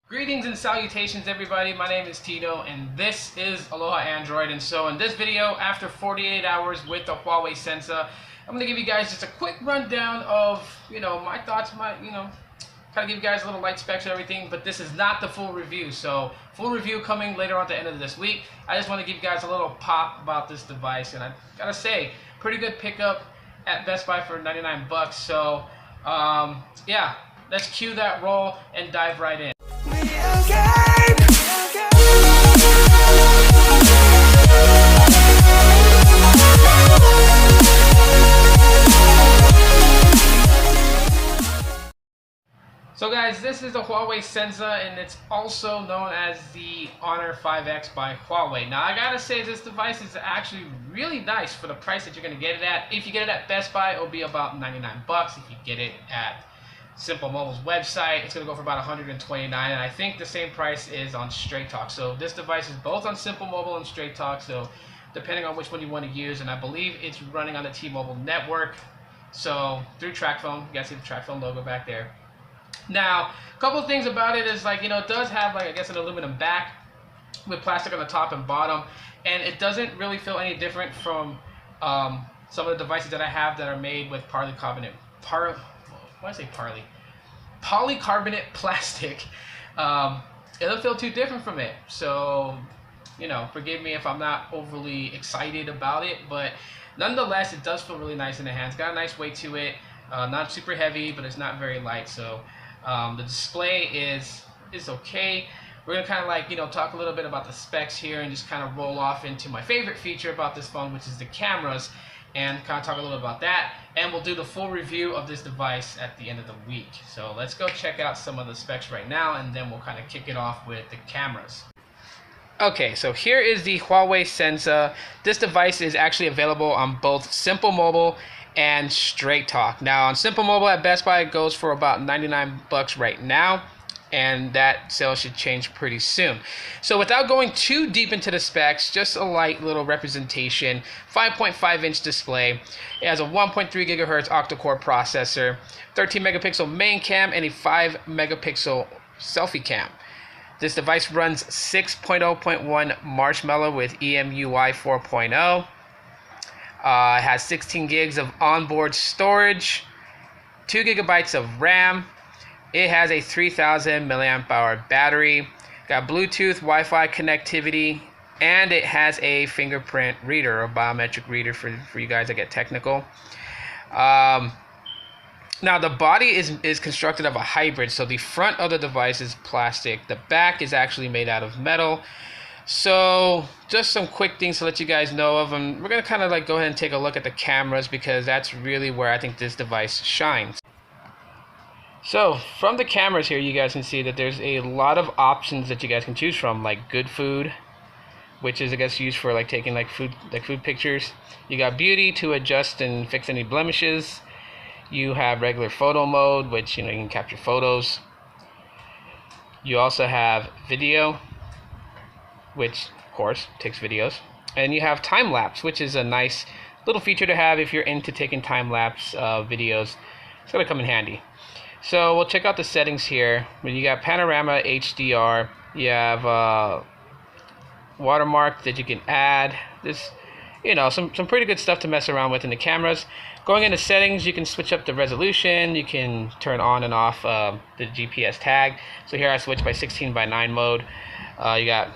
Greetings and salutations, everybody. My name is Tito and this is Aloha Android. And so in this video, after 48 hours with the Huawei Sensa, I'm going to give you guys just a quick rundown of, my thoughts, kind of give you guys a little light specs and everything, but this is not the full review. So full review coming later on at the end of this week. I just want to give you guys a little pop about this device, and I gotta say, pretty good pickup at Best Buy for 99 bucks. So yeah, let's cue that roll and dive right in. So guys, this is the Huawei Sensa, and it's also known as the Honor 5X by Huawei. Now I gotta say, this device is actually really nice for the price that you're gonna get it at. If you get it at Best Buy, it'll be about 99 bucks. If you get it at Simple Mobile's website, it's gonna go for about 129, and I think the same price is on Straight Talk. So this device is both on Simple Mobile and Straight Talk, so depending on which one you want to use, and I believe it's running on the T-Mobile network. So through TracFone, you guys see the TracFone logo back there. Now, a couple of things about it is, it does have, I guess, an aluminum back with plastic on the top and bottom, and it doesn't really feel any different from some of the devices that I have that are made with polycarbonate plastic. It doesn't feel too different from it, so forgive me if I'm not overly excited about it, but nonetheless, it does feel really nice in the hands. Got a nice weight to it, not super heavy, but it's not very light. So the display is okay. We're gonna kind of talk a little bit about the specs here and just kind of roll off into my favorite feature about this phone, which is the cameras, and kind of talk a little about that, and we'll do the full review of this device at the end of the week. So let's go check out some of the specs right now, and then we'll kind of kick it off with the cameras. Okay, so here is the Huawei Sensa. This device is actually available on both Simple Mobile and Straight Talk. Now on Simple Mobile at Best Buy, it goes for about 99 bucks right now, and that sale should change pretty soon. So without going too deep into the specs, just a light little representation. 5.5 inch display. It has a 1.3 gigahertz octa-core processor, 13 megapixel main cam, and a 5 megapixel selfie cam. This device runs 6.0.1 Marshmallow with EMUI 4.0. It has 16 gigs of onboard storage, 2 gigabytes of RAM. It has a 3000 milliamp hour battery, got Bluetooth, Wi-Fi connectivity, and it has a fingerprint reader, or biometric reader for you guys that get technical. Now the body is constructed of a hybrid, so the front of the device is plastic. The back is actually made out of metal. So just some quick things to let you guys know of, and we're going to kind of go ahead and take a look at the cameras, because that's really where I think this device shines. So from the cameras here, you guys can see that there's a lot of options that you guys can choose from, like Good Food, which is, I guess, used for taking food pictures. You got Beauty to adjust and fix any blemishes. You have regular photo mode, which you can capture photos. You also have video, which of course takes videos, and you have time lapse, which is a nice little feature to have if you're into taking time lapse videos. It's gonna come in handy. So we'll check out the settings here. You got panorama, HDR. You have watermark that you can add. This, some pretty good stuff to mess around with in the cameras. Going into settings, you can switch up the resolution. You can turn on and off the GPS tag. So here I switch by 16:9 mode. You got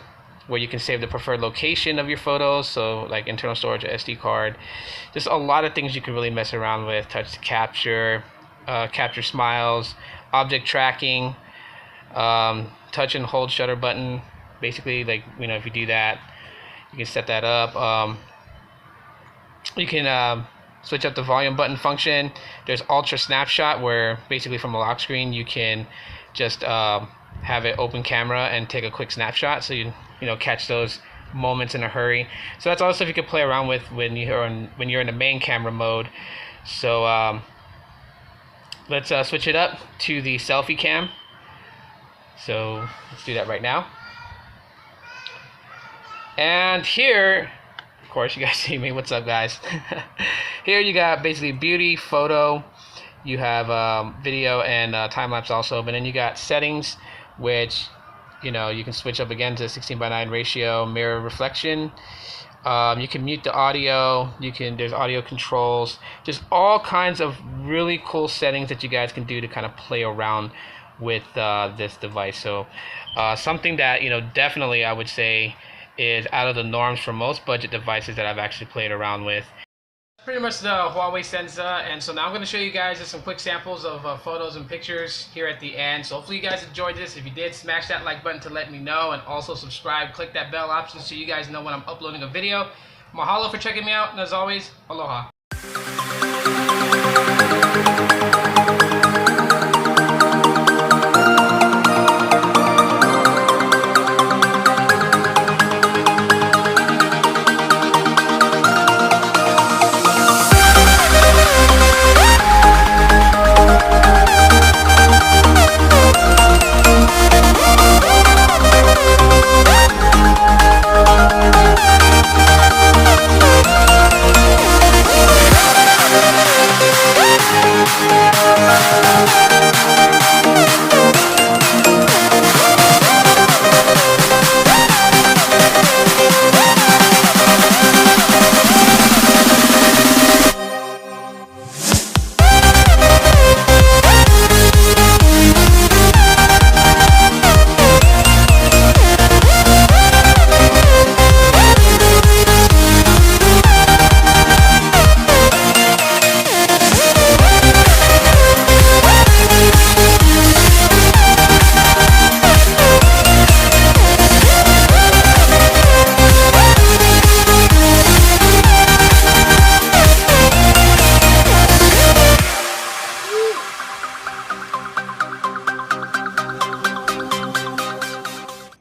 where you can save the preferred location of your photos, so like internal storage, SD card. Just a lot of things you can really mess around with. Touch to capture, capture smiles, object tracking, touch and hold shutter button. Basically, if you do that, you can set that up. You can switch up the volume button function. There's ultra snapshot, where basically from a lock screen you can just have it open camera and take a quick snapshot, so you catch those moments in a hurry. So that's all stuff you can play around with when you're in the main camera mode. So let's switch it up to the selfie cam. So let's do that right now. And here, of course, you guys see me. What's up, guys? Here you got basically beauty, photo, you have video and time lapse also, but then you got settings, which you know, you can switch up again to 16:9 ratio mirror reflection. You can mute the audio. There's audio controls. Just all kinds of really cool settings that you guys can do to kind of play around with this device. So something that, you know, definitely I would say is out of the norms for most budget devices that I've actually played around with. Pretty much the Huawei Sensa, and so now I'm going to show you guys just some quick samples of photos and pictures here at the end. So hopefully you guys enjoyed this. If you did, smash that like button to let me know, and also subscribe, click that bell option so you guys know when I'm uploading a video. Mahalo for checking me out, and as always, aloha.